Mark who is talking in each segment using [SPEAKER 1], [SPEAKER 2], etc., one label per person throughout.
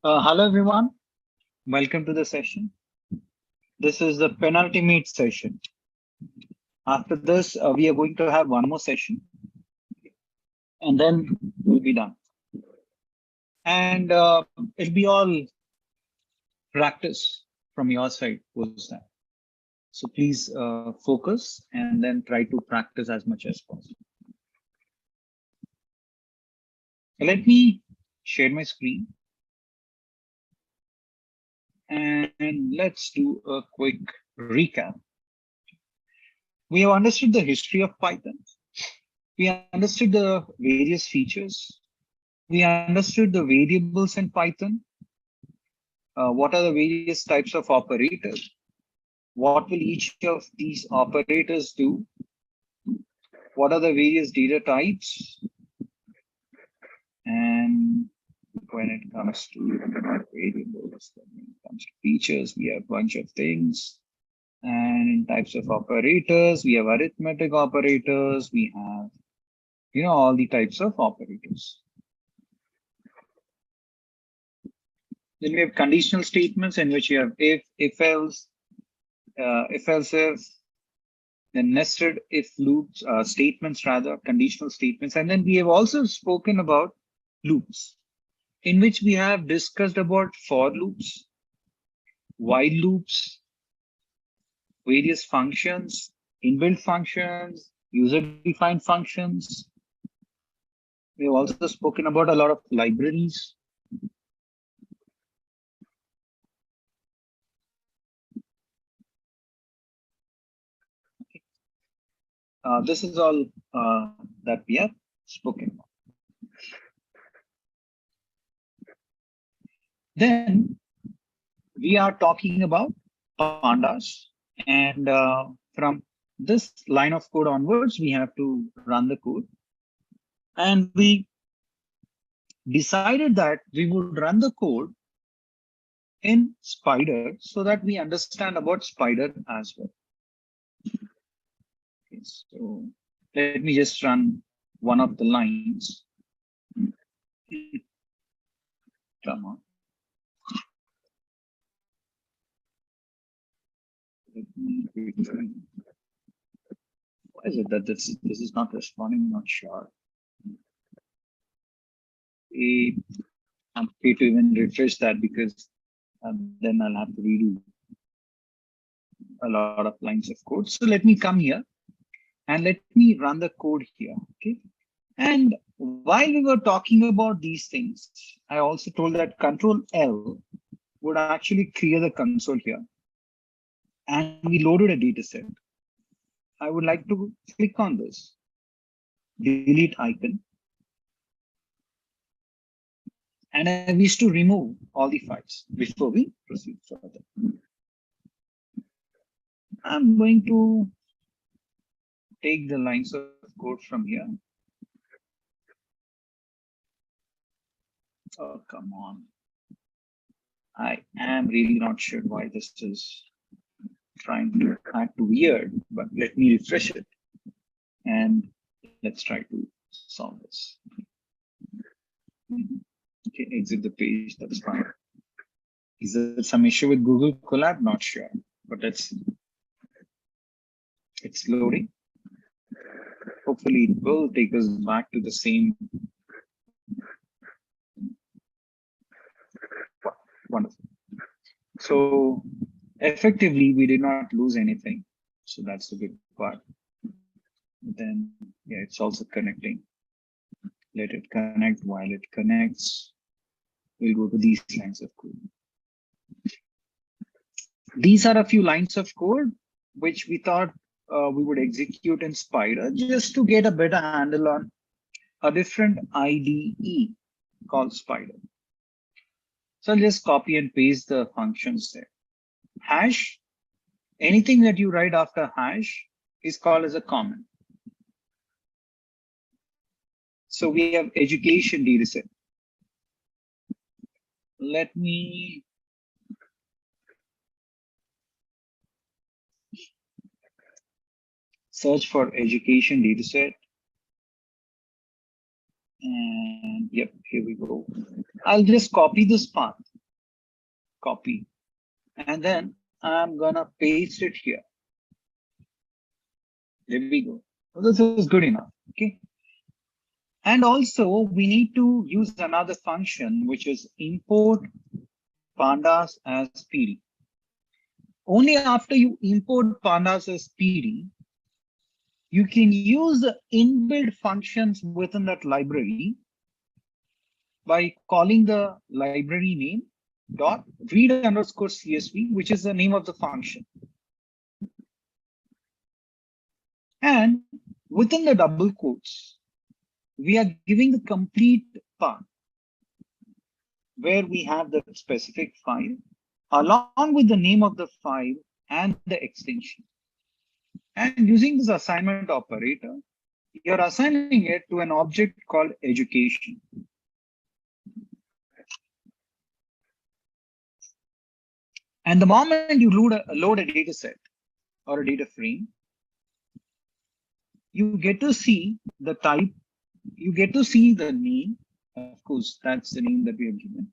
[SPEAKER 1] Hello everyone, welcome to the session. This is the penultimate session. After this, we are going to have one more session and then we'll be done. And it'll be all practice from your side post that. So please focus and then try to practice as much as possible. Let me share my screen. And let's do a quick recap. We have understood the history of Python. We understood the various features. We understood the variables in Python. What are the various types of operators? What will each of these operators do? What are the various data types? And when it comes to variables, when it comes to features, we have a bunch of things. And in types of operators, we have arithmetic operators, we have, all the types of operators. Then we have conditional statements in which you have if else, if then nested if loops, statements rather, conditional statements. And then we have also spoken about loops, in which we have discussed about for loops, while loops, various functions, inbuilt functions, user-defined functions. We have also spoken about a lot of libraries. This is all that we have spoken about. Then we are talking about pandas, and from this line of code onwards, we have to run the code. And we decided that we would run the code in Spider so that we understand about Spider as well. Okay, so let me just run one of the lines. Come on. Why is it that this is not responding? Not sure. I'm free to even refresh that because then I'll have to redo a lot of lines of code. So let me come here and let me run the code here. Okay. And while we were talking about these things, I also told that Control L would actually clear the console here. And we loaded a data set. I would like to click on this delete icon. And I wish to remove all the files before we proceed further. I'm going to take the lines of code from here. Oh, come on. I am really not sure why this is trying to act weird, but let me refresh it. And let's try to solve this. Okay, exit the page, that's fine. Is there some issue with Google Colab? Not sure, but it's loading. Hopefully it will take us back to the same. Wonderful. So effectively, we did not lose anything. So that's the good part. Then, yeah, it's also connecting. Let it connect. While it connects, we'll go to these lines of code. These are a few lines of code which we thought we would execute in Spider just to get a better handle on a different IDE called Spider. So I'll just copy and paste the functions there. Hash, anything that you write after hash is called as a comment. So we have education dataset. Let me search for education dataset. And yep, here we go. I'll just copy this path, copy, and then I'm gonna paste it here. There we go. So this is good enough. Okay. And also we need to use another function, which is import pandas as PD. Only after you import pandas as PD, you can use the inbuilt functions within that library by calling the library name dot read underscore CSV, which is the name of the function. And within the double quotes, we are giving the complete path where we have the specific file along with the name of the file and the extension. And using this assignment operator, you're assigning it to an object called education. And the moment you load a data set or a data frame, you get to see the type, you get to see the name. Of course, that's the name that we have given.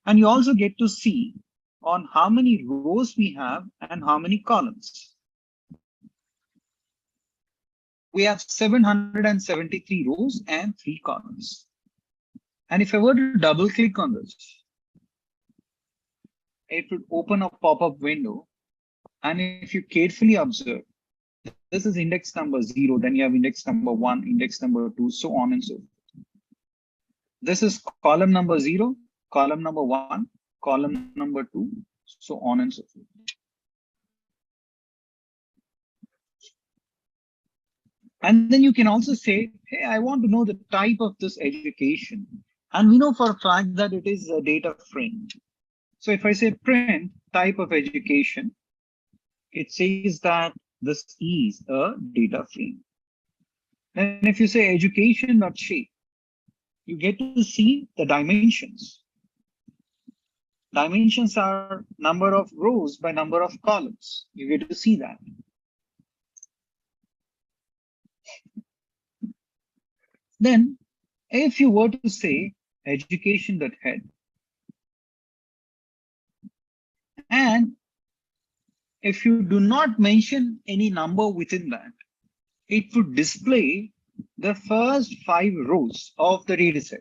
[SPEAKER 1] And you also get to see on how many rows we have and how many columns. We have 773 rows and 3 columns. And if I were to double click on this, it would open a pop-up window. And if you carefully observe, this is index number 0, then you have index number 1, index number 2, so on and so forth. This is column number 0, column number 1, column number 2, so on and so forth. And then you can also say, hey, I want to know the type of this education. And we know for a fact that it is a data frame. So if I say print type of education, it says that this is a data frame. And if you say education.shape, you get to see the dimensions. Dimensions are number of rows by number of columns. You get to see that. Then, if you were to say education.head, and if you do not mention any number within that, it would display the first 5 rows of the data set.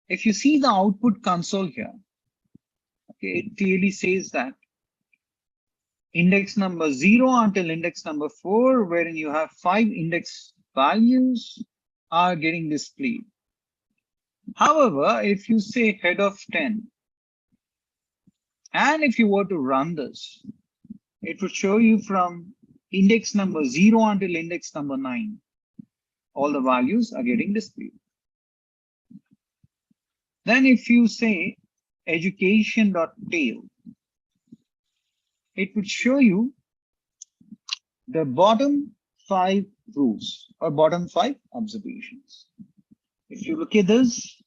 [SPEAKER 1] If you see the output console here, okay, it clearly says that index number 0 until index number 4, wherein you have 5 index values are getting displayed. However, if you say head of 10, and if you were to run this, it would show you from index number 0 until index number 9. All the values are getting displayed. Then if you say education.tail, it would show you the bottom 5 rows or bottom 5 observations. If you look at this,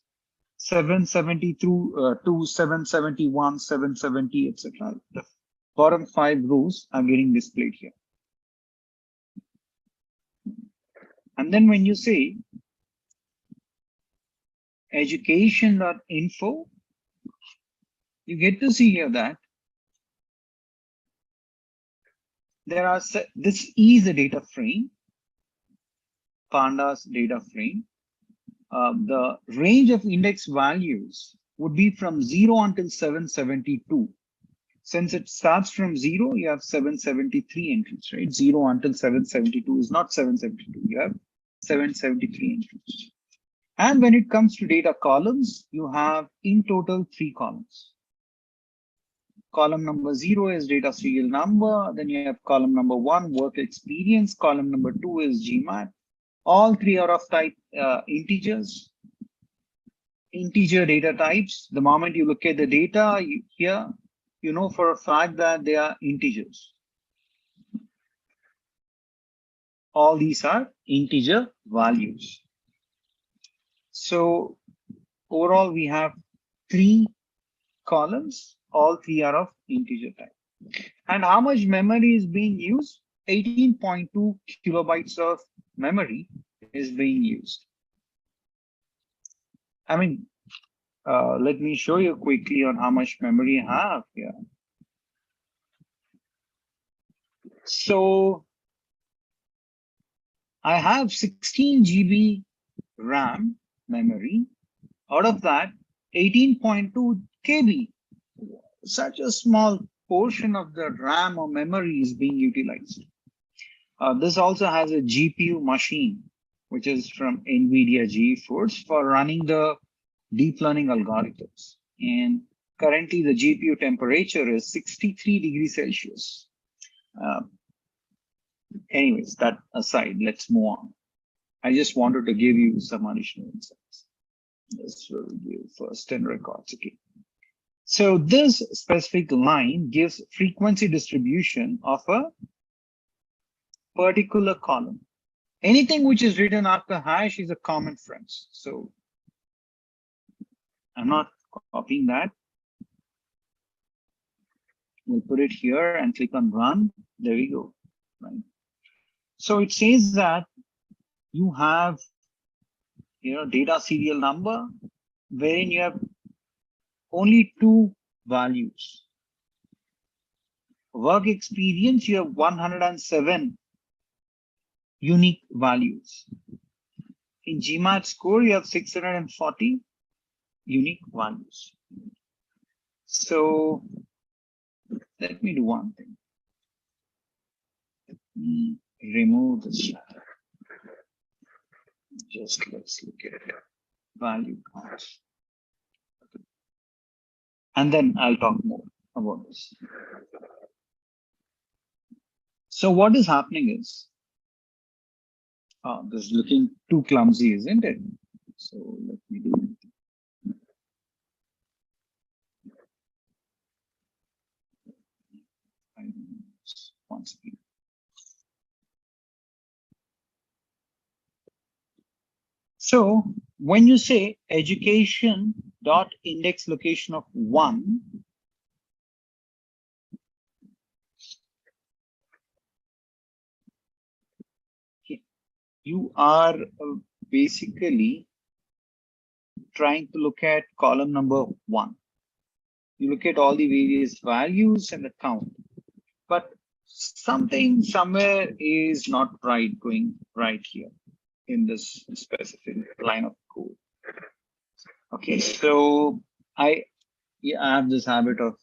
[SPEAKER 1] 770 through to 771, 770, etc. The bottom 5 rows are getting displayed here. And then when you say education.info, you get to see here that there are, this is a data frame, pandas data frame. The range of index values would be from 0 until 772. Since it starts from 0, you have 773 entries, right? 0 until 772 is not 772, you have 773 entries. And when it comes to data columns, you have in total 3 columns. Column number 0 is data serial number. Then you have column number 1, work experience. Column number 2 is GMAT. All 3 are of type integers. Integer data types. The moment you look at the data here, you know for a fact that they are integers. All these are integer values. So overall, we have 3 columns. All 3 are of integer type. And how much memory is being used? 18.2 kilobytes of memory is being used. I mean, let me show you quickly on how much memory I have here. So I have 16 GB RAM memory. Out of that, 18.2 KB. Such a small portion of the RAM or memory is being utilized. This also has a GPU machine, which is from NVIDIA GeForce for running the deep learning algorithms. And currently the GPU temperature is 63 degrees Celsius. Anyways, that aside, let's move on. I just wanted to give you some additional insights. This will give first 10 records. Okay. So this specific line gives frequency distribution of a particular column. Anything which is written after hash is a common friends. So I'm not copying that. We'll put it here and click on run. There we go. Right. So it says that you have data serial number wherein you have only 2 values. Work experience, you have 107 unique values. In GMAT score, you have 640 unique values. So let me do one thing. Let me remove this. Just let's look at value counts. And then I'll talk more about this. So what is happening is, this is looking too clumsy, isn't it? So let me do it. Once again. So when you say education dot index location of 1, you are basically trying to look at column number 1. You look at all the various values and the count, but something somewhere is not right going right here in this specific line of code. Okay, so I have this habit of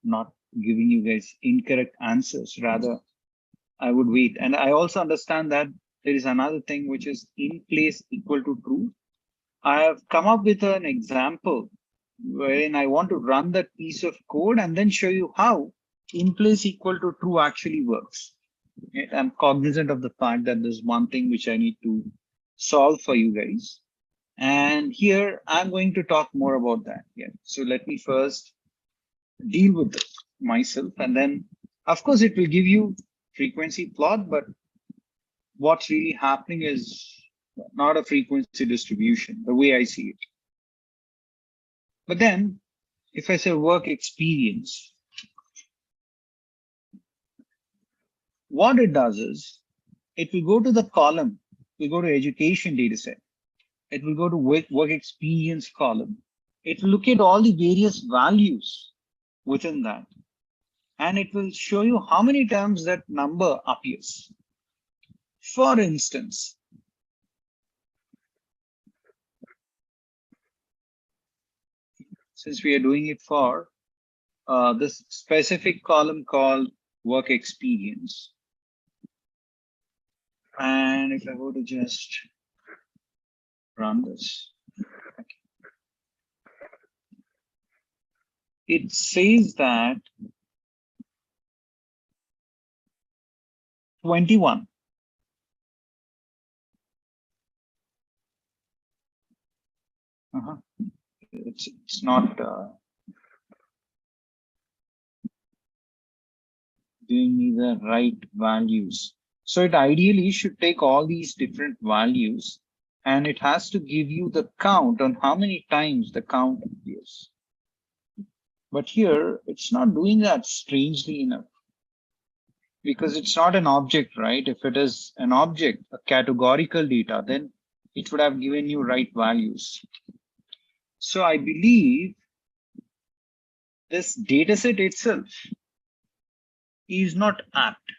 [SPEAKER 1] not giving you guys incorrect answers. Rather, I would wait. And I also understand that there is another thing which is in place equal to true. I have come up with an example wherein I want to run that piece of code and then show you how in place equal to true actually works. I'm cognizant of the fact that there's one thing which I need to solve for you guys. And here I'm going to talk more about that. Yeah. So let me first deal with this myself, and then of course it will give you frequency plot, but what's really happening is not a frequency distribution, the way I see it. But then if I say work experience, what it does is it will go to the column, we go to education data set. It will go to work experience column. It will look at all the various values within that. And it will show you how many times that number appears. For instance, since we are doing it for this specific column called work experience. And if I go to just run this, it says that 21. It's not giving me the right values. So it ideally should take all these different values and it has to give you the count on how many times the count appears. But here it's not doing that, strangely enough, because it's not an object, right? If it is an object, a categorical data, then it would have given you right values. So I believe this dataset itself is not apt.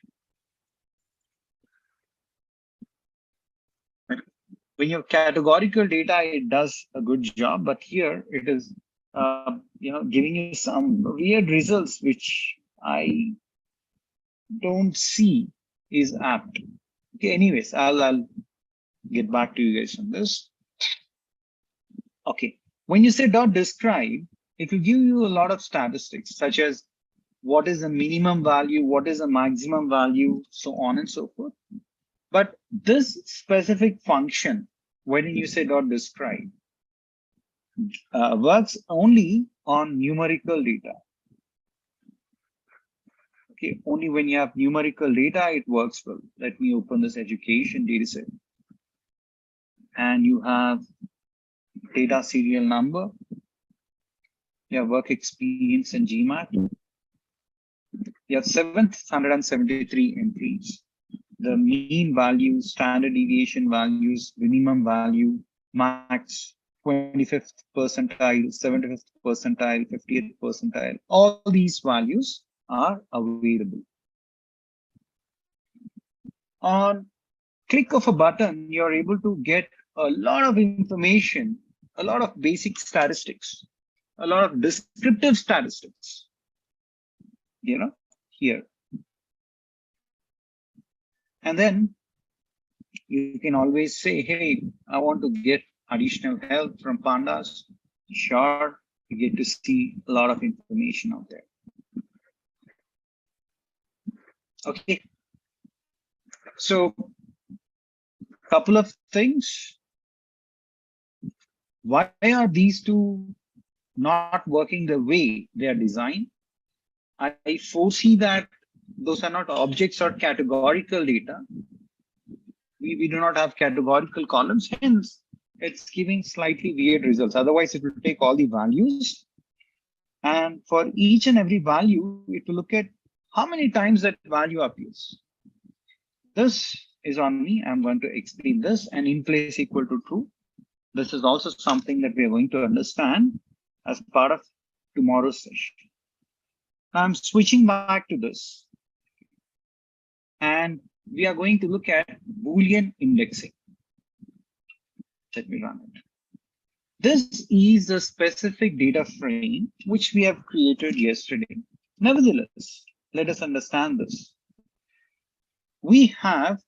[SPEAKER 1] When you have categorical data, it does a good job, but here it is, giving you some weird results, which I don't see is apt. Okay, anyways, I'll get back to you guys on this. Okay, when you say dot describe, it will give you a lot of statistics, such as what is the minimum value, what is the maximum value, so on and so forth. But this specific function, when you say dot describe, works only on numerical data. Okay, only when you have numerical data, it works well. Let me open this education data set. And you have data serial number, you have work experience and GMAT. You have 773 entries. The mean value, standard deviation values, minimum value, max, 25th percentile, 75th percentile, 50th percentile, all these values are available. On click of a button, you're able to get a lot of information, a lot of basic statistics, a lot of descriptive statistics, here. And then you can always say, hey, I want to get additional help from pandas. Sure, you get to see a lot of information out there. Okay. So, couple of things. Why are these two not working the way they are designed? I foresee that those are not objects or categorical data. We do not have categorical columns, hence it's giving slightly weird results. Otherwise, it will take all the values, and for each and every value, it will look at how many times that value appears. This is on me. I'm going to explain this, and in place equal to true. This is also something that we are going to understand as part of tomorrow's session. I'm switching back to this, and we are going to look at Boolean indexing. Let me run it. This is a specific data frame which we have created yesterday. Nevertheless, let us understand this. We have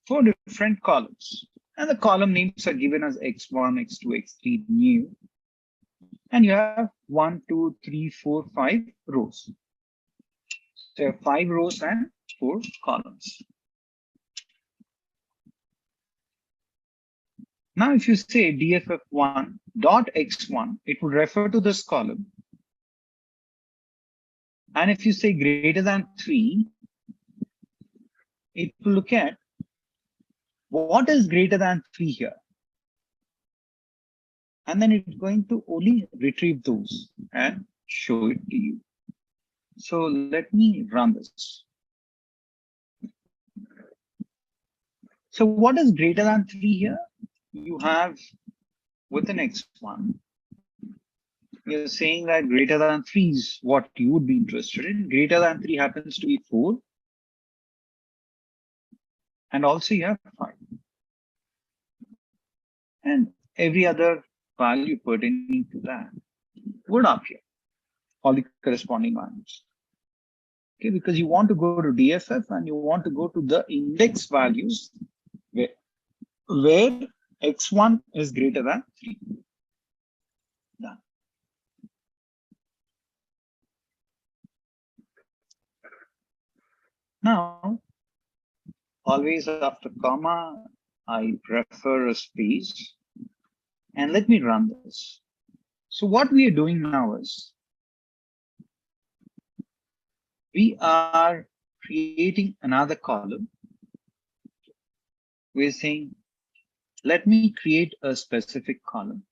[SPEAKER 1] 4 different columns, and the column names are given as x1, x2, x3, new. And you have 1, 2, 3, 4, 5 rows. So you have 5 rows and 4 columns. Now, if you say dff1.x1, it would refer to this column. And if you say greater than 3, it will look at what is greater than 3 here. And then it's going to only retrieve those and show it to you. So let me run this. So what is greater than 3 here? You have within x1, you're saying that greater than 3 is what you would be interested in. Greater than 3 happens to be 4. And also you have 5. And every other value pertaining to that would appear, all the corresponding values. Okay, because you want to go to DFF and you want to go to the index values where x1 is greater than 3. Done. Now, always after comma, I prefer a space. And let me run this. So what we are doing now is we are creating another column. We're saying, let me create a specific column.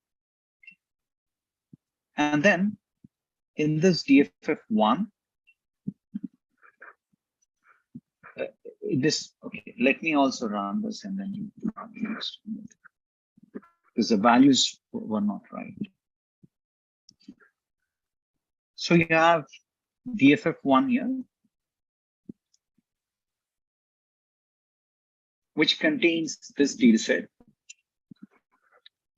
[SPEAKER 1] And then in this DFF1, okay, let me also run this and then you run the next one, because the values were not right. So you have DFF1 here, which contains this data set.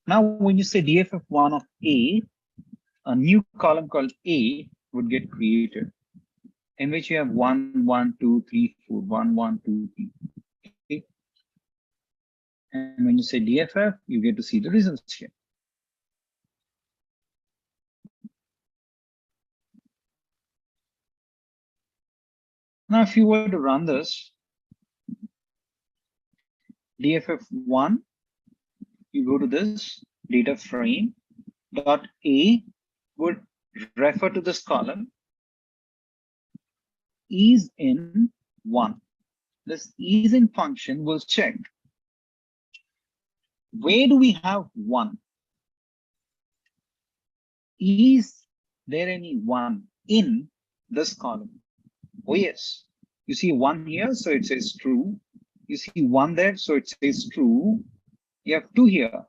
[SPEAKER 1] Now, when you say DFF1 of a new column called A would get created, in which you have 1, 1, 2, 3, 4, 1, 1, 2, 3. Okay. And when you say DFF, you get to see the results here. Now, if you were to run this, DFF1, you go to this data frame dot A would refer to this column is in 1. This is in function will check where do we have 1? Is there any 1 in this column? Oh yes, you see 1 here, so it says true. You see 1 there, so it says true. You have 2 here,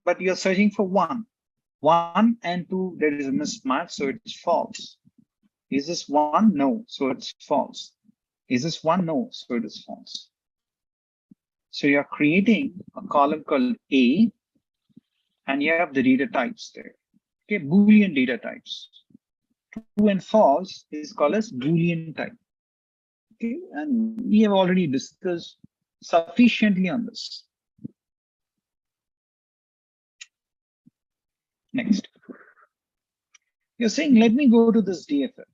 [SPEAKER 1] but you're searching for 1. 1 and 2, there is a mismatch, so it's false. Is this 1? No, so it's false. Is this 1? No, so it is false. So you're creating a column called A, and you have the data types there. Okay, Boolean data types. True and false is called as Boolean type. Okay, and we have already discussed sufficiently on this. Next, you're saying, let me go to this DFF.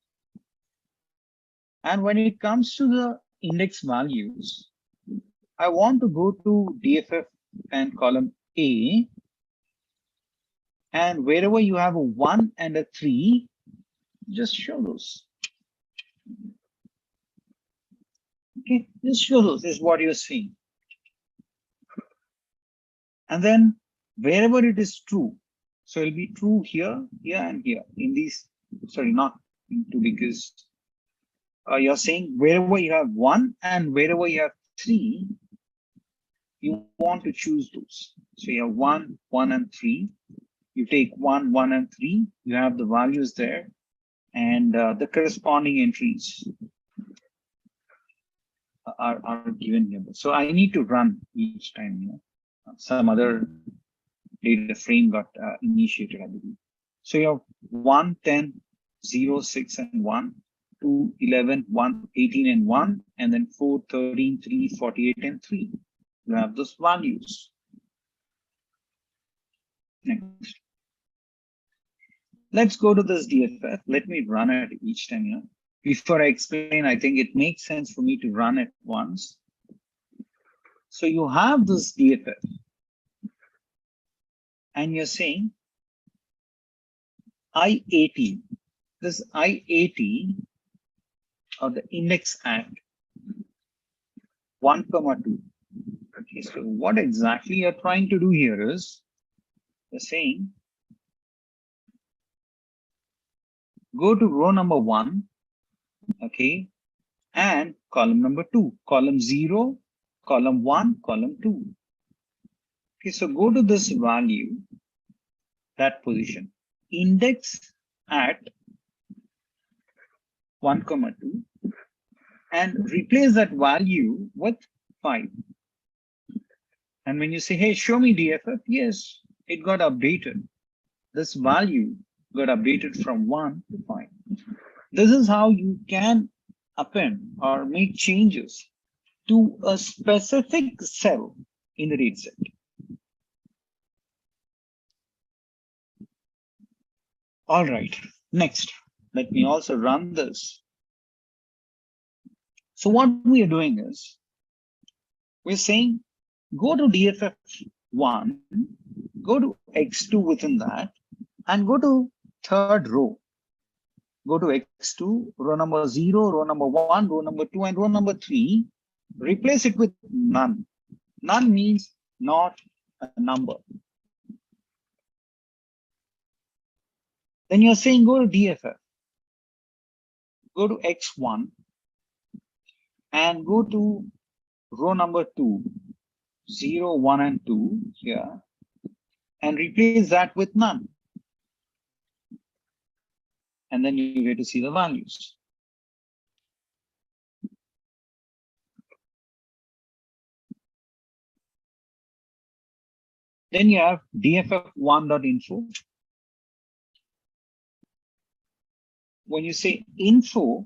[SPEAKER 1] And when it comes to the index values, I want to go to DFF and column A. And wherever you have a 1 and a 3, just show those. Okay, just show those is what you're seeing. And then wherever it is true, so it'll be true here, here, and here in these, sorry, not into because you're saying wherever you have 1 and wherever you have 3, you want to choose those. So you have 1, 1, and 3. You take 1, 1, and 3. You have the values there and the corresponding entries are given here. So I need to run each time, you know, some other data frame got initiated, I believe. So you have 1, 10, 0, 6, and 1, 2, 11, 1, 18, and 1, and then 4, 13, 3, 48, and 3. You have those values. Next. Let's go to this DFF. Let me run it each time, you know. Before I explain, I think it makes sense for me to run it once. So you have this DFF. And you're saying I80, this I80 of the index at 1, 2. Okay, so what exactly you're trying to do here is you're saying go to row number 1, okay, and column number 2, column 0, column 1, column 2. Okay, so go to this value, that position, index at 1, 2, and replace that value with 5. And when you say, hey, show me DFF, yes, it got updated. This value got updated from 1 to 5. This is how you can append or make changes to a specific cell in the dataset. All right, next, let me also run this. So what we are doing is, we're saying, go to DFF1, go to X2 within that, and go to third row. Go to X2, row number 0, row number 1, row number 2, and row number 3. Replace it with none. None means not a number. Then you're saying go to DFF. Go to X1 and go to row number 2, 0, 1, and 2 here, and replace that with none. and then you get to see the values. Then you have dff1.info. When you say info,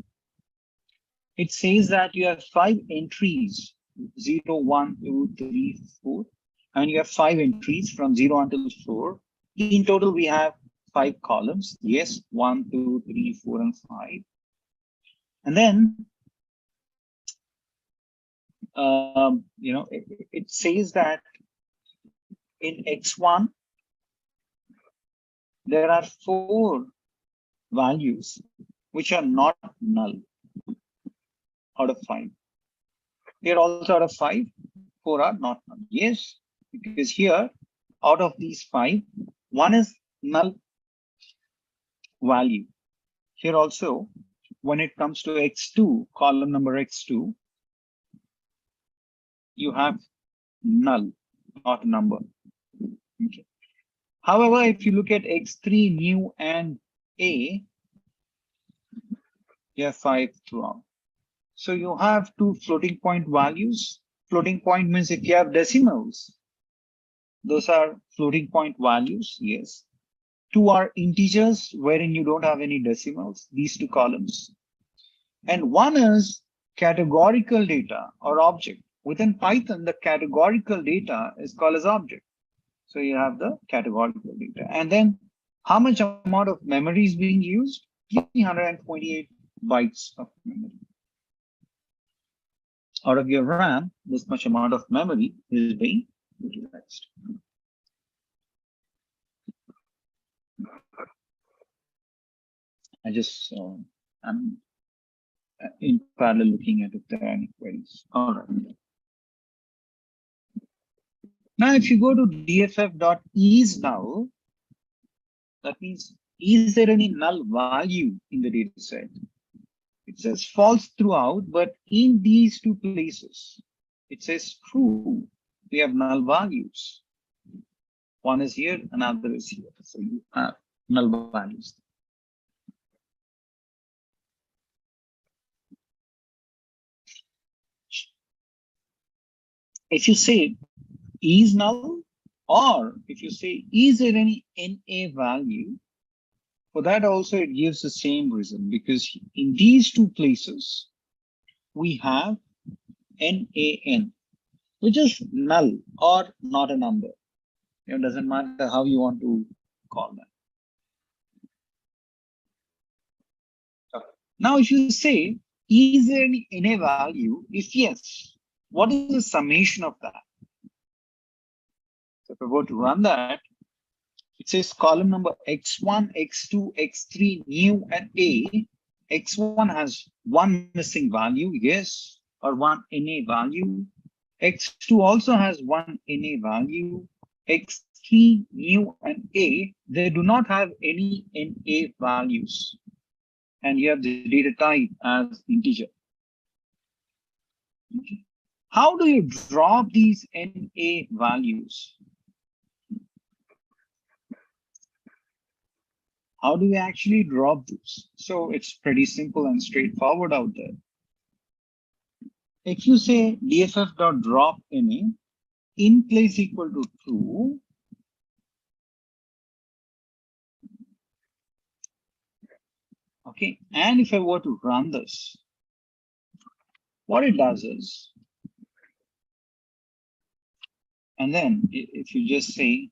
[SPEAKER 1] it says that you have 5 entries, 0, 1, 2, 3, 4, and you have 5 entries from 0 until 4. In total, we have 5 columns. Yes, 1, 2, 3, 4, and 5. And then, it says that in X1, there are 4 values which are not null out of 5. Here also out of 5, 4 are not null. Yes, because here, out of these 5, 1 is null value. Here also, when it comes to X2, column number X2, you have null, not number. Okay. However, if you look at X3, new, and A, you have 5 throughout. So you have 2 floating point values. Floating point means if you have decimals, those are floating point values, yes. 2 are integers wherein you don't have any decimals, these 2 columns. And 1 is categorical data or object. Within Python, the categorical data is called as object. So you have the categorical data. And then how much amount of memory is being used? 328 bytes of memory. Out of your RAM, this much amount of memory is being utilized. I'm in parallel looking at if there are any queries. All right. Now, if you go to dff.ease now, that means, is there any null value in the data set? It says false throughout, but in these 2 places, it says true. We have null values. One is here, another is here. So you have null values. If you say is null, or if you say is there any NA value, for that also it gives the same reason, because in these 2 places, we have NaN, which is null or not a number. It doesn't matter how you want to call that. Now, if you say, is there any NA value? If yes, what is the summation of that? So if I go to run that, it says column number X1, X2, X3, new, and A. X1 has 1 missing value, yes, or 1 NA value. X2 also has 1 NA value. X3, new, and A, they do not have any NA values. And you have the data type as integer. Okay. How do you drop these NA values? How do we actually drop this? So it's pretty simple and straightforward out there. If you say dff.drop NA, in place equal to true, okay, and if I were to run this, what it does is, and then if you just say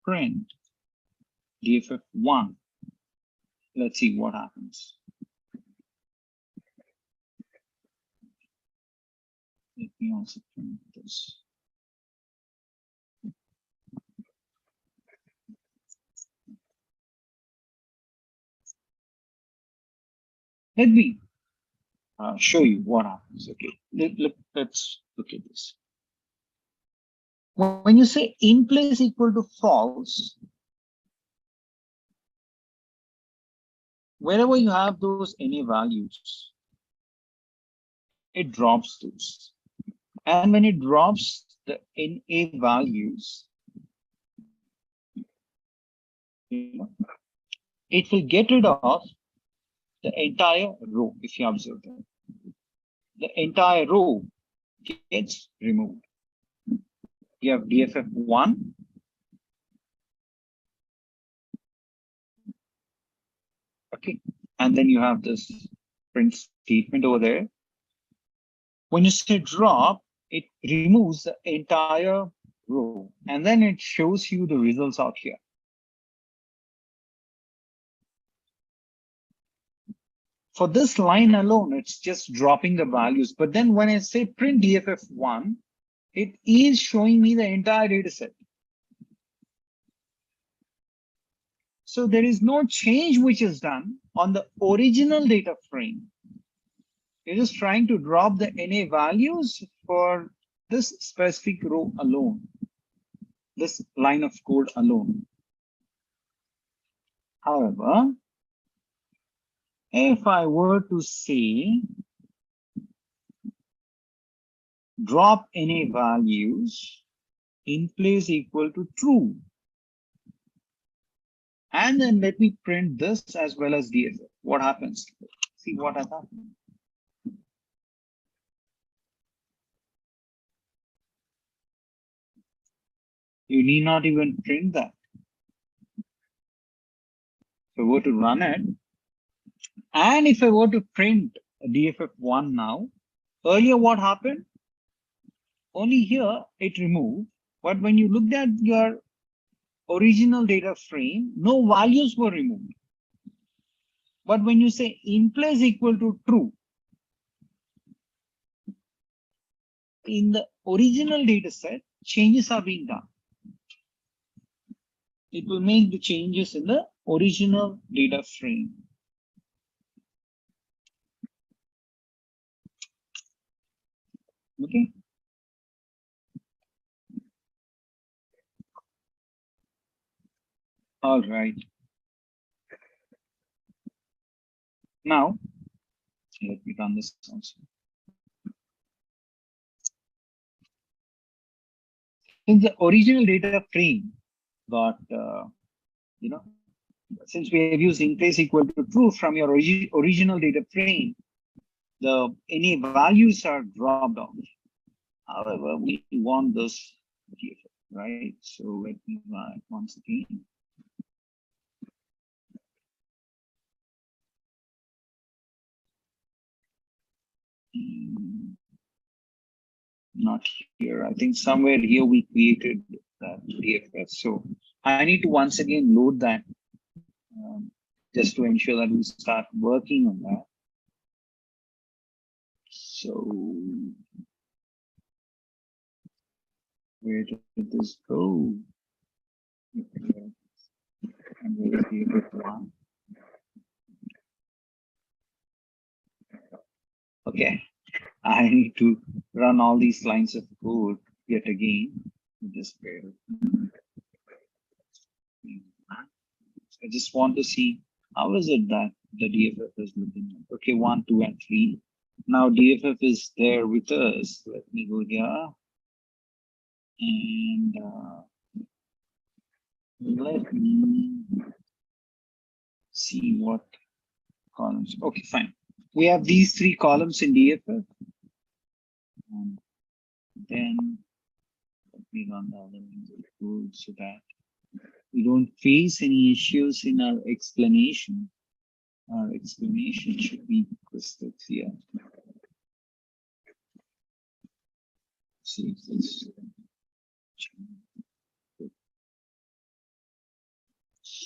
[SPEAKER 1] print dff1, let's see what happens. Let me also print this. Let me show you what happens. Okay, let's look at this. When you say in place equal to false, wherever you have those NA values, it drops those. And when it drops the NA values, it it will get rid of the entire row. If you observe that, the entire row gets removed. You have DFF1. Okay, and then you have this print statement over there. When you say drop, it removes the entire row, and then it shows you the results out here. For this line alone, it's just dropping the values. But then when I say print DFF1, it is showing me the entire data set. So there is no change which is done on the original data frame. You're just trying to drop the NA values for this specific row alone, this line of code alone. However, if I were to say drop NA values in place equal to true, and then let me print this as well as DFF, what happens? See what has happened. You need not even print that. If I were to run it, and if I were to print DFF1 now, earlier what happened? Only here it removed, but when you looked at your original data frame, no values were removed. But when you say in place equal to true, in the original data set, changes are being done. It will make the changes in the original data frame. Okay. All right. Now, let me run this also. In the original data frame got, since we have used in place equal to true from your original data frame, the any values are dropped off. However, we want this here, right? So let me write once again. Not here. I think somewhere here we created that DFF. So I need to once again load that just to ensure that we start working on that. So where did this go? And where is DFF1? Okay. I need to run all these lines of code yet again. Just bear. I just want to see how is it that the DFF is looking at. Okay, 1, 2, and 3. Now DFF is there with us. Let me go here and let me see what columns. Okay, fine. We have these 3 columns in DFF. And then let me run the other lines of code so that we don't face any issues in our explanation. Our explanation should be crystal clear. See if this.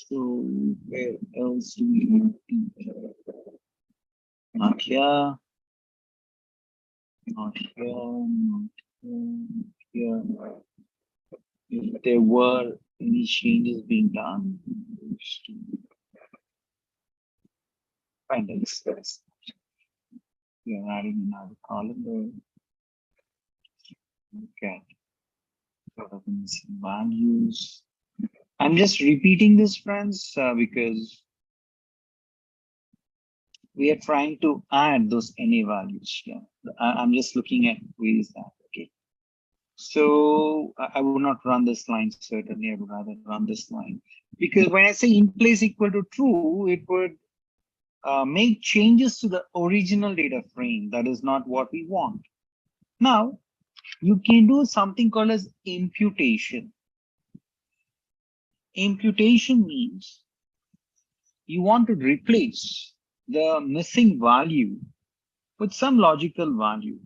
[SPEAKER 1] So where else do we have? Not here. Not here. Not here. Not here. If there were any changes being done, find this. We are adding another column there. Okay. Sort of values. I'm just repeating this, friends, because we are trying to add those NA values. Yeah, I'm just looking at where is that. Okay. So I would not run this line, certainly. I would rather run this line. Because when I say in place equal to true, it would make changes to the original data frame. That is not what we want. Now, you can do something called as imputation. Imputation means you want to replace the missing value with some logical value.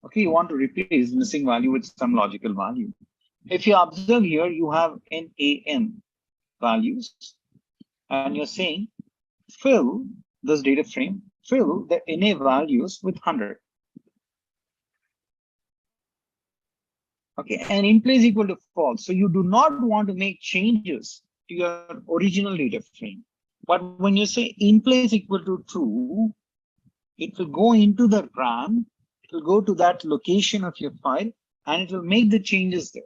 [SPEAKER 1] Okay, you want to replace missing value with some logical value. If you observe here, you have NAN values, and you're saying fill this data frame, fill the NA values with 100. Okay, and in place equal to false. So you do not want to make changes to your original data frame. But when you say in place equal to true, it will go into the RAM, it will go to that location of your file, and it will make the changes there.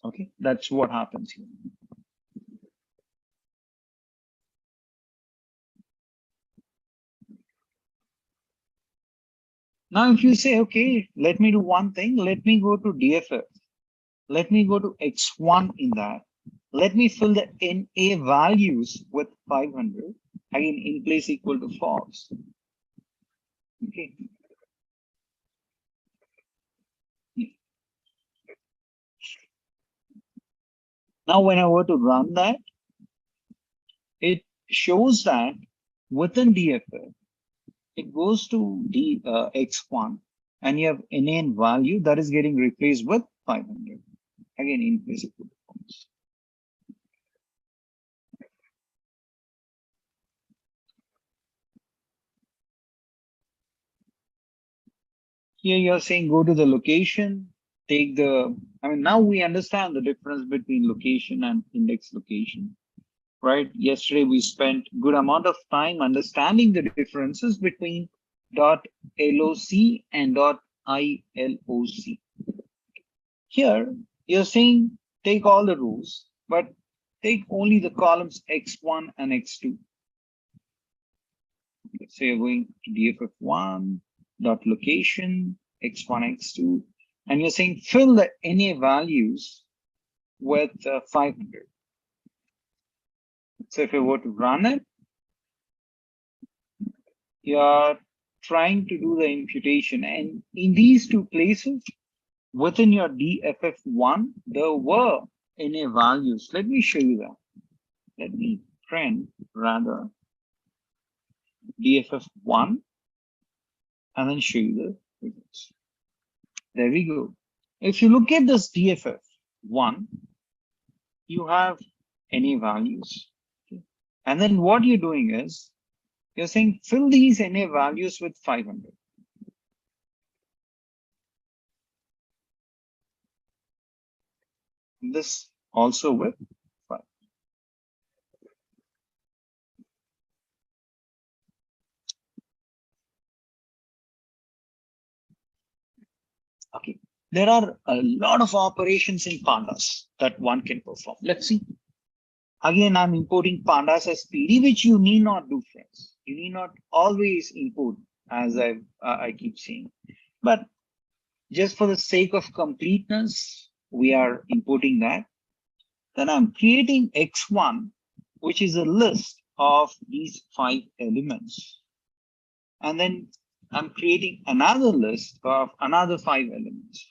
[SPEAKER 1] Okay, that's what happens here. Now, if you say, okay, let me do one thing, let me go to DFF. Let me go to X1 in that. Let me fill the NA values with 500. Again, in place equal to false. Okay. Now, when I were to run that, it shows that within DFF, it goes to the X1, and you have NN value that is getting replaced with 500. Again, in place equal to false. Here you're saying go to the location, take the, I mean, now we understand the difference between location and index location, right? Yesterday we spent good amount of time understanding the differences between .loc and .iloc. Here you're saying take all the rows, but take only the columns X1 and X2. Let's say you're going to DFF1, .location, X1, X2, and you're saying fill the NA values with 500. So if you were to run it, you're trying to do the imputation. And in these two places, within your DFF1, there were NA values. Let me show you that. Let me print rather DFF1 and then show you the results. There we go. If you look at this DFF1, you have NA values. Okay. And then what you're doing is you're saying fill these NA values with 500. This also with 5. Okay. There are a lot of operations in pandas that one can perform. Let's see. Again, I'm importing pandas as PD, which you need not do, friends. You need not always import, as I keep saying. But just for the sake of completeness, we are importing that. Then I'm creating X1, which is a list of these 5 elements. And then I'm creating another list of another 5 elements.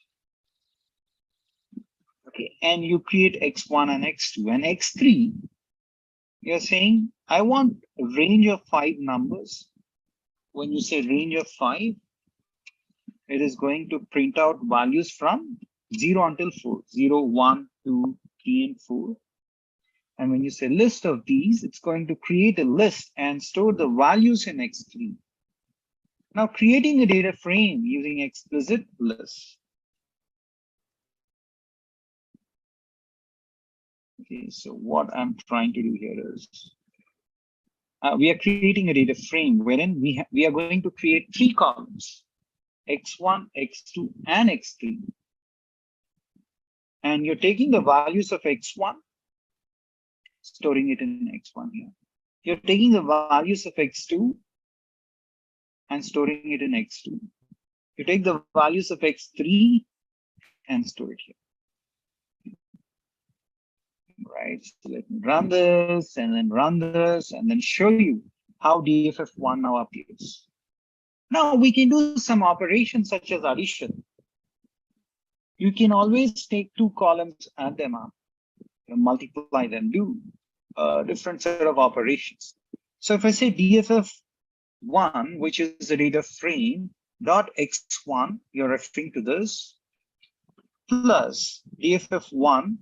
[SPEAKER 1] Okay, and you create X1 and X2 and X3. You're saying, I want a range of 5 numbers. When you say range of 5, it is going to print out values from 0 until 4, 0, 1, 2, 3, and 4. And when you say list of these, it's going to create a list and store the values in X3. Now, creating a data frame using explicit list. Okay, so what I'm trying to do here is we are creating a data frame wherein we are going to create 3 columns, X1, X2, and X3. And you're taking the values of X1 storing it in x1 here. You're taking the values of x2 and storing it in x2. You take the values of x3 and store it here. Right, so let me run this and then run this and then show you how DFF1 now appears. Now we can do some operations such as addition. You can always take two columns, add them up, multiply them, do a different set of operations. So if I say DFF1, which is the data frame, dot x1, you're referring to this, plus DFF1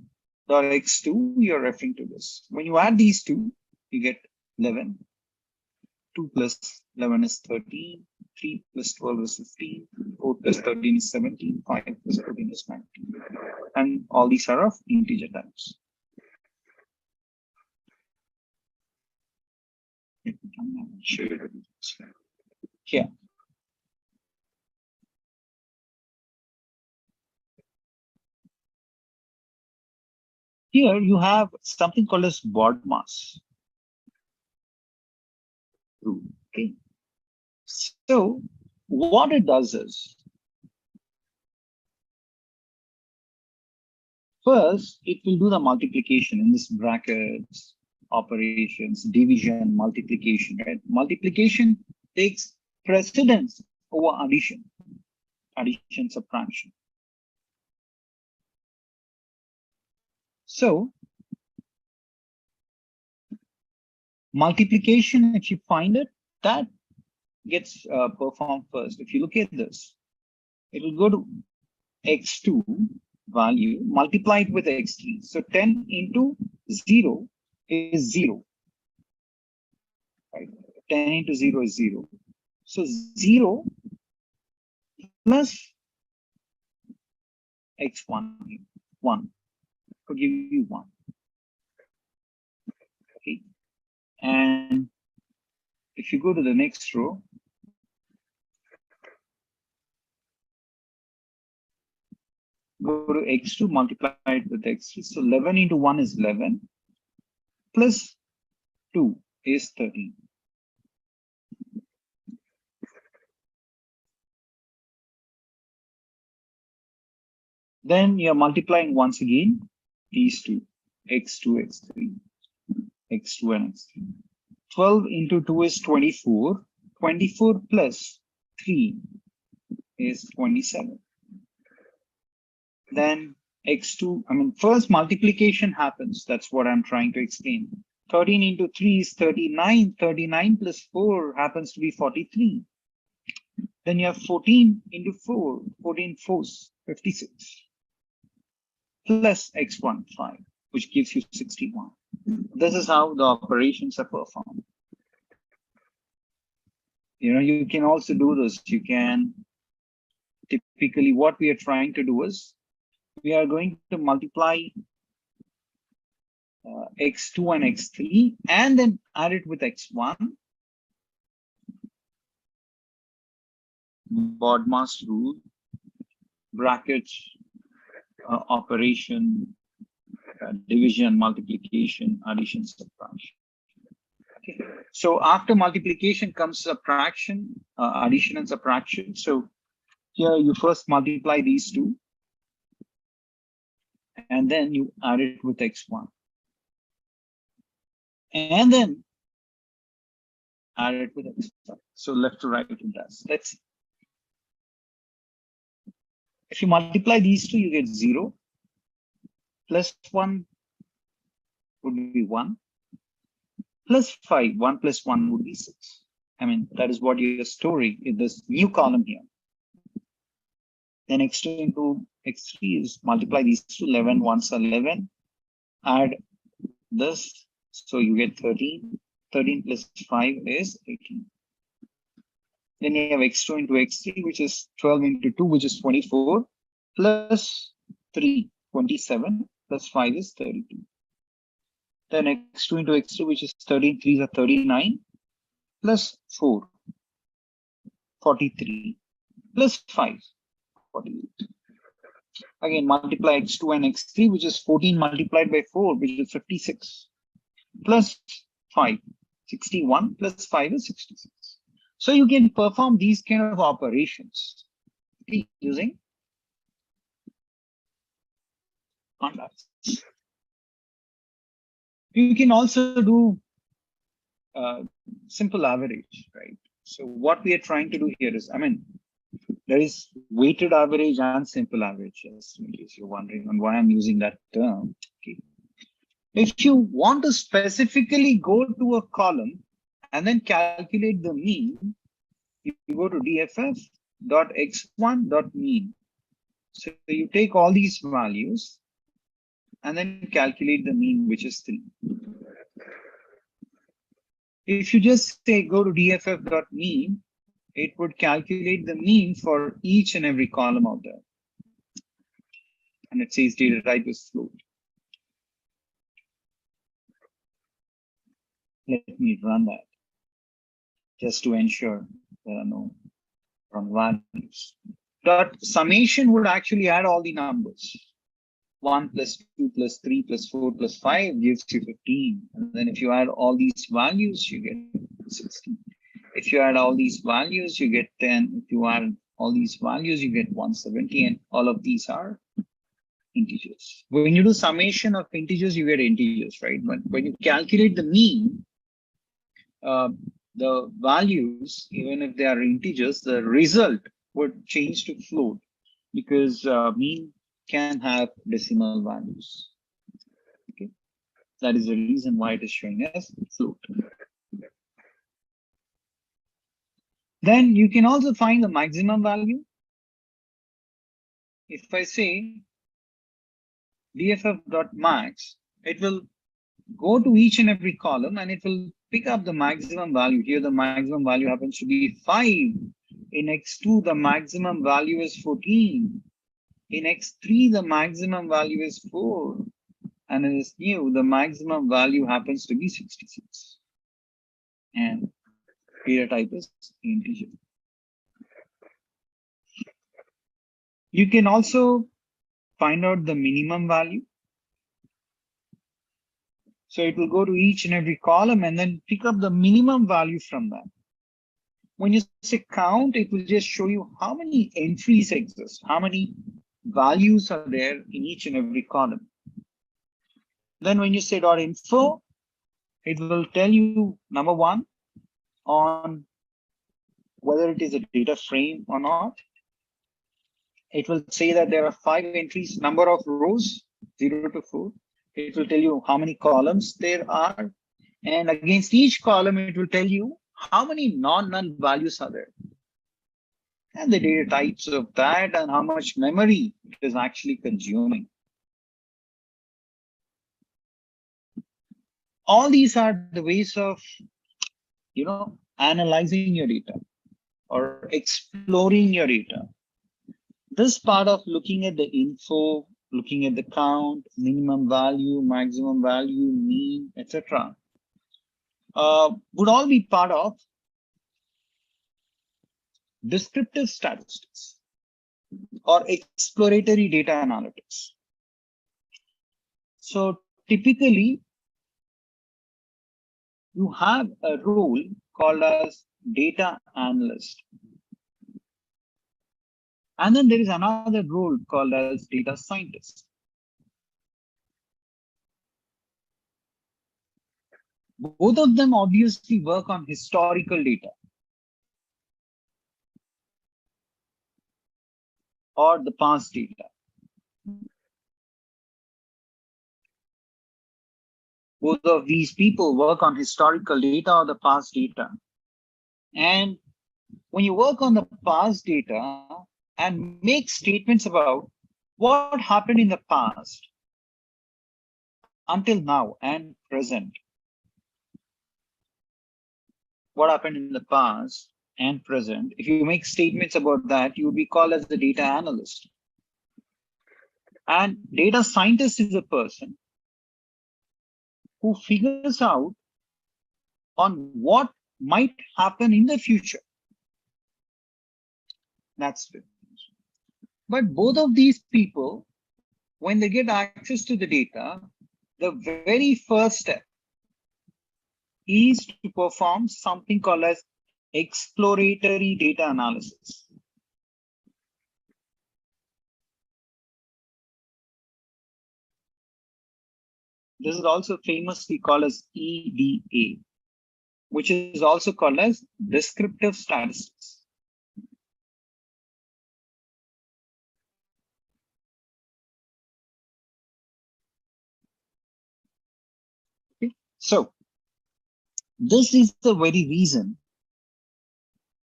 [SPEAKER 1] dot x2, you're referring to this. When you add these two, you get 11. 2 plus 11 is 13. 3 plus 12 is 15. 4 plus 13 is 17. 5 plus 14 is 19. And all these are of integer types. Let me come and show you here. Here you have something called as BODMAS. Okay. So what it does is, first it will do the multiplication in this brackets, operations, division, multiplication, right? Multiplication takes precedence over addition, subtraction. So multiplication, if you find it, that gets performed first. If you look at this, it will go to x2 value, multiply it with x3. So 10 into 0 is 0. Right? 10 into 0 is 0. So 0 plus x1, 1, could give you 1. Okay. And if you go to the next row, go to x2, multiply it with x3. So 11 into 1 is 11, plus 2 is 13. Then you're multiplying once again these two, x2, x3, x2 and x3. 12 into 2 is 24. 24 plus 3 is 27. Then x2, first multiplication happens. That's what I'm trying to explain. 13 into 3 is 39. 39 plus 4 happens to be 43. Then you have 14 into 4. 14 4s, 56. Plus x1, 5, which gives you 61. This is how the operations are performed. You can also do this. You can, typically what we are trying to do is, we are going to multiply x2 and x3 and then add it with x1. BODMAS rule, brackets, operation, division, multiplication, addition, subtraction. Okay. So after multiplication comes subtraction, addition and subtraction. So here you first multiply these two, and then you add it with x1. And then add it with x1. So left to right it does. Let's see. If you multiply these two, you get 0. Plus 1 would be 1. Plus 5, 1 plus 1 would be 6. That is what you're storing in this new column here. Then x2 into x3 is multiply these two, 11 ones are 11. Add this, so you get 13. 13 plus 5 is 18. Then you have x2 into x3, which is 12 into 2, which is 24, plus 3, 27, plus 5 is 32. Then x2 into x2, which is 13, 3s are 39, plus 4, 43, plus 5, 48. Again, multiply x2 and x3, which is 14 multiplied by 4, which is 56. plus 5. 61 plus 5 is 66. So you can perform these kind of operations using contacts. You can also do simple average, right? So what we are trying to do here is, there is weighted average and simple average, yes, in case you're wondering on why I'm using that term. Okay. If you want to specifically go to a column and then calculate the mean, you go to dff.x1.mean. So you take all these values and then calculate the mean, which is 3. If you just say go to dff.mean, it would calculate the mean for each and every column out there. And it says data type is float. Let me run that just to ensure there are no wrong values. Dot summation would actually add all the numbers. 1 plus 2 plus 3 plus 4 plus 5 gives you 15. And then if you add all these values, you get 16. If you add all these values, you get 10. If you add all these values, you get 170. And all of these are integers. When you do summation of integers, you get integers, right? But when you calculate the mean, the values, even if they are integers, the result would change to float because mean can have decimal values. Okay, that is the reason why it is showing as float. Then you can also find the maximum value. If I say dff.max, it will go to each and every column and it will pick up the maximum value. Here the maximum value happens to be 5. In x2, the maximum value is 14. In x3, the maximum value is 4. And in this new, the maximum value happens to be 66. And data type is integer. You can also find out the minimum value. So it will go to each and every column and then pick up the minimum value from that. When you say count, it will just show you how many entries exist, how many values are there in each and every column. Then when you say .info, it will tell you, number 1, on whether it is a data frame or not. It will say that there are 5 entries, number of rows, 0 to 4. It will tell you how many columns there are. And against each column, it will tell you how many non-null values are there. And the data types of that and how much memory it is actually consuming. All these are the ways of, analyzing your data or exploring your data. This part of looking at the info, looking at the count, minimum value, maximum value, mean, etc., would all be part of descriptive statistics or exploratory data analytics. So typically, you have a role called as data analyst. And then there is another role called as data scientist. Both of them obviously work on historical data or the past data. Both of these people work on historical data or the past data. And when you work on the past data and make statements about what happened in the past until now and present, what happened in the past and present, if you make statements about that, you will be called as the data analyst. And data scientist is a person who figures out on what might happen in the future. That's it. But both of these people, when they get access to the data, the very first step is to perform something called as exploratory data analysis. This is also famously called as EDA, which is also called as descriptive statistics. Okay. So this is the very reason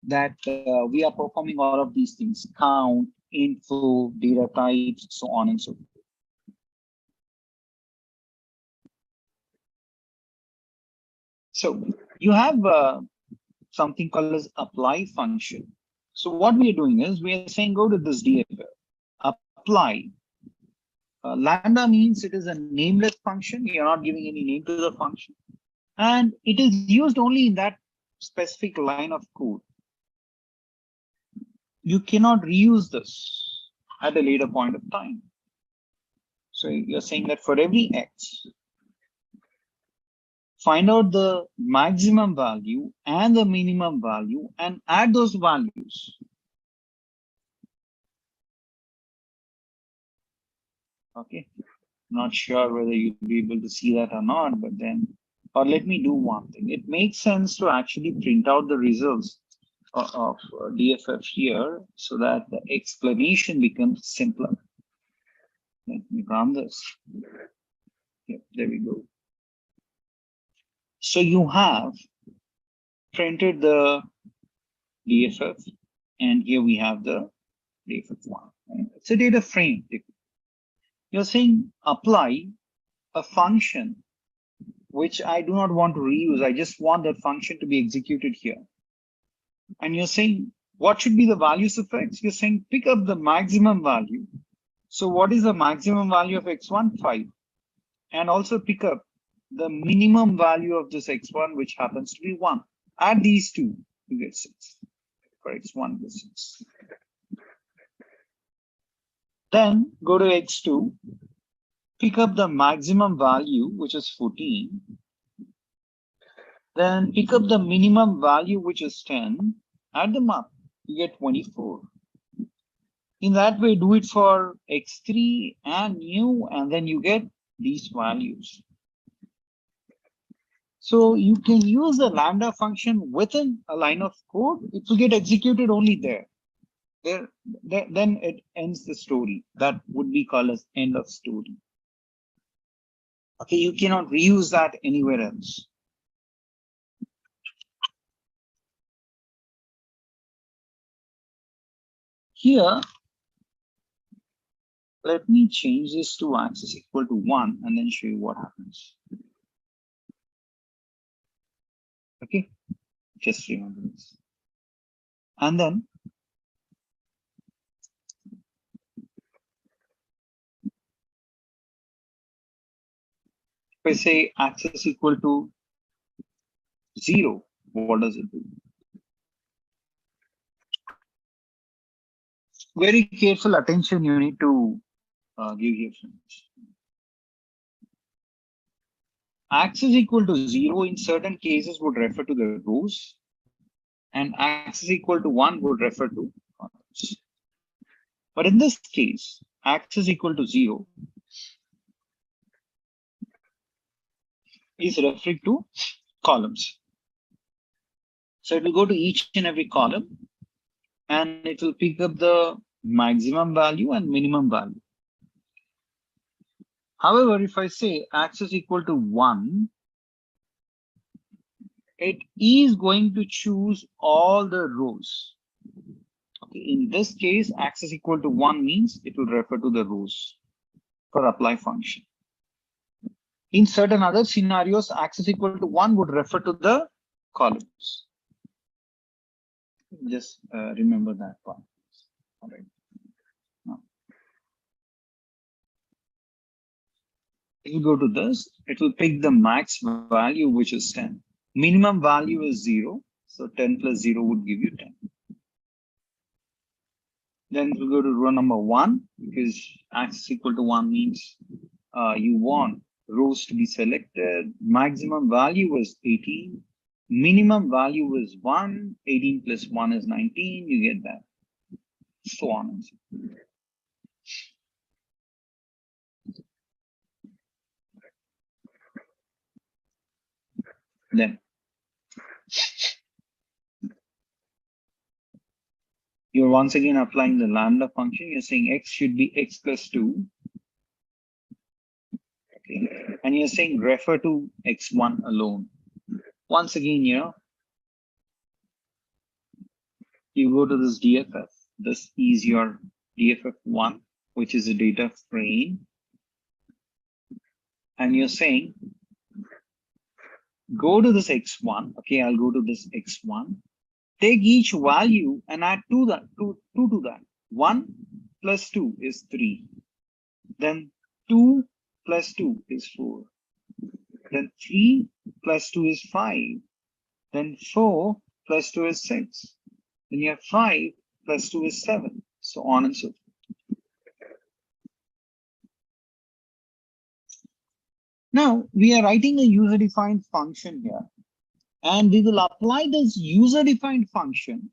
[SPEAKER 1] that we are performing all of these things: count, info, data types, so on and so forth. So you have something called as apply function. So what we are doing is we are saying go to this DFF, apply. Lambda means it is a nameless function. You're not giving any name to the function. And it is used only in that specific line of code. You cannot reuse this at a later point of time. So you're saying that for every X, find out the maximum value and the minimum value and add those values. Okay, not sure whether you'll be able to see that or not, but then, or let me do one thing. It makes sense to actually print out the results of DFF here so that the explanation becomes simpler. Let me run this. Yep, there we go. So you have printed the DFF, and here we have the DFF1. It's a data frame. You're saying apply a function which I do not want to reuse. I just want that function to be executed here. And you're saying what should be the values of X? You're saying pick up the maximum value. So what is the maximum value of X1? 5. And also pick up the minimum value of this X1, which happens to be 1. Add these two, you get 6. For X1, get 6. Then go to X2, pick up the maximum value, which is 14. Then pick up the minimum value, which is 10. Add them up, you get 24. In that way, do it for X3 and new, and then you get these values. So you can use the lambda function within a line of code. It will get executed only there. Then it ends the story. That would be called as end of story. Okay, you cannot reuse that anywhere else. Here, let me change this to axis equal to 1 and then show you what happens. Okay, just remember this. And then if I say axis equal to 0, what does it do? Very careful attention you need to give here, friends. Axis equal to 0 in certain cases would refer to the rows, and axis equal to 1 would refer to columns. But in this case, axis equal to 0 is referring to columns. So it will go to each and every column, and it will pick up the maximum value and minimum value. However, if I say axis equal to 1, it is going to choose all the rows. Okay, in this case, axis equal to 1 means it will refer to the rows for apply function. In certain other scenarios, axis equal to 1 would refer to the columns. Just remember that part. All right. Now, it will go to this. It will pick the max value, which is 10. Minimum value is 0. So 10 plus 0 would give you 10. Then it will go to row number 1, because axis equal to 1 means you want rows to be selected. Maximum value was 18. Minimum value was 1. 18 plus 1 is 19. You get that. So on and so forth. Then you're once again applying the lambda function. You're saying x should be x plus 2. Okay. And you're saying refer to x1 alone. Once again, you go to this DFF. This is your DFF1, which is a data frame. And you're saying, go to this x1. Okay, I'll go to this x1. Take each value and add 2 to that. 1 plus 2 is 3. Then 2 plus 2 is 4. Then 3 plus 2 is 5. Then 4 plus 2 is 6. Then you have 5 plus 2 is 7. So on and so forth. Now we are writing a user-defined function here. And we will apply this user-defined function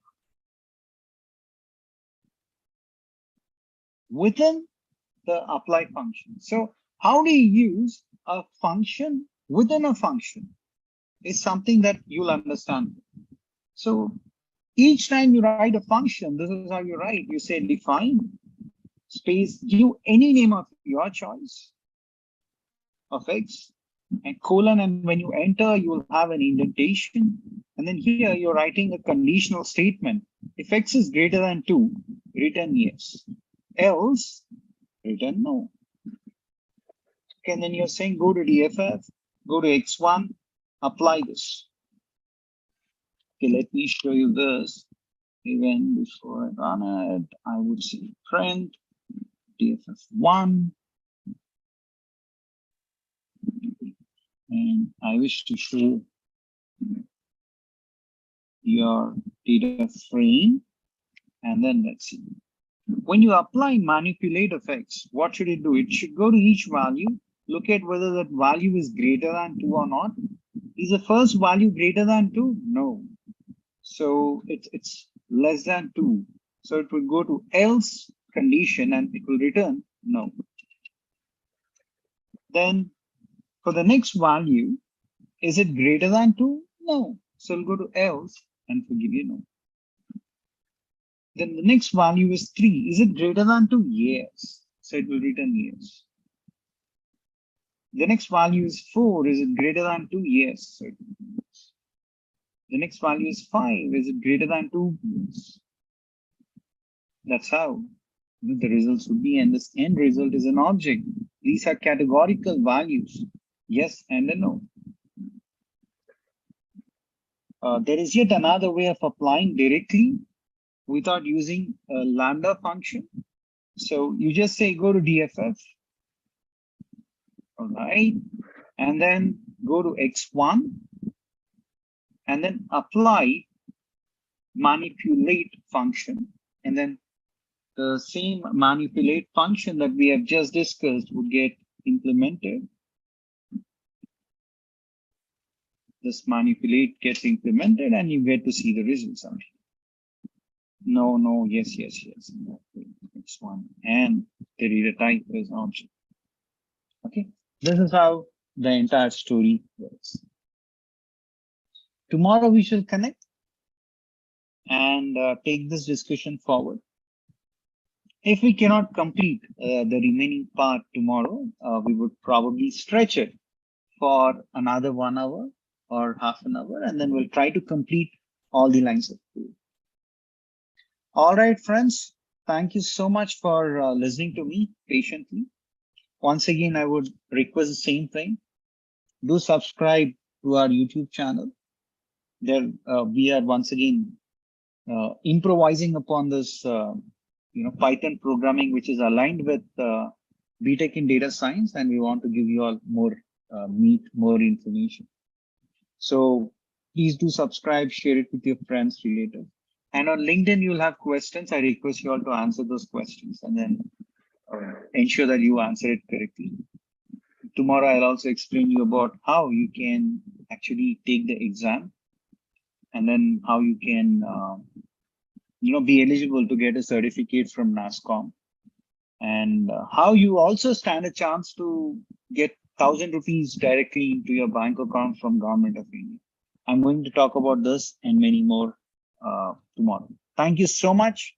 [SPEAKER 1] within the apply function. So how do you use a function within a function is something that you'll understand. So each time you write a function, this is how you write. You say define space, give any name of your choice of x and colon, and when you enter, you will have an indentation. And then here you're writing a conditional statement. If x is greater than 2, return yes. Else, return no. Okay, and then you're saying go to DFF, go to x1, apply this. Okay, let me show you this. Even before I run it, I would say print DFF1. And I wish to show your data frame. And then let's see. When you apply manipulate of x, what should it do? It should go to each value, look at whether that value is greater than 2 or not. Is the first value greater than 2? No. So it's less than 2. So it will go to else condition and it will return no. Then for the next value, is it greater than 2? No. So it'll go to else and it will give you no. Then the next value is 3. Is it greater than 2? Yes. So it will return yes. The next value is 4. Is it greater than 2? Yes. So it will return yes. The next value is 5. Is it greater than 2? Yes. That's how the results would be. And this end result is an object. These are categorical values. Yes and a no. There is yet another way of applying directly without using a lambda function. So you just say go to DFF. All right. And then go to x1 and then apply manipulate function. And then the same manipulate function that we have just discussed would get implemented. This manipulate gets implemented and you get to see the results out here. No, no, yes, yes, yes. X1 and the data type is object. Okay, this is how the entire story works. Tomorrow we shall connect and take this discussion forward. If we cannot complete the remaining part tomorrow, we would probably stretch it for another 1 hour or half an hour, and then we'll try to complete all the lines of code. All right, friends, thank you so much for listening to me patiently. Once again, I would request the same thing. Do subscribe to our YouTube channel. There, we are once again improvising upon this, Python programming, which is aligned with BTech in data science, and we want to give you all more meat, more information. So please do subscribe, share it with your friends, relatives. And on LinkedIn, you'll have questions. I request you all to answer those questions and then ensure that you answer it correctly. tomorrow I'll also explain you about how you can actually take the exam, and then how you can be eligible to get a certificate from NASCOM, and how you also stand a chance to get 1,000 rupees directly into your bank account from Government of India. I'm going to talk about this and many more tomorrow. Thank you so much.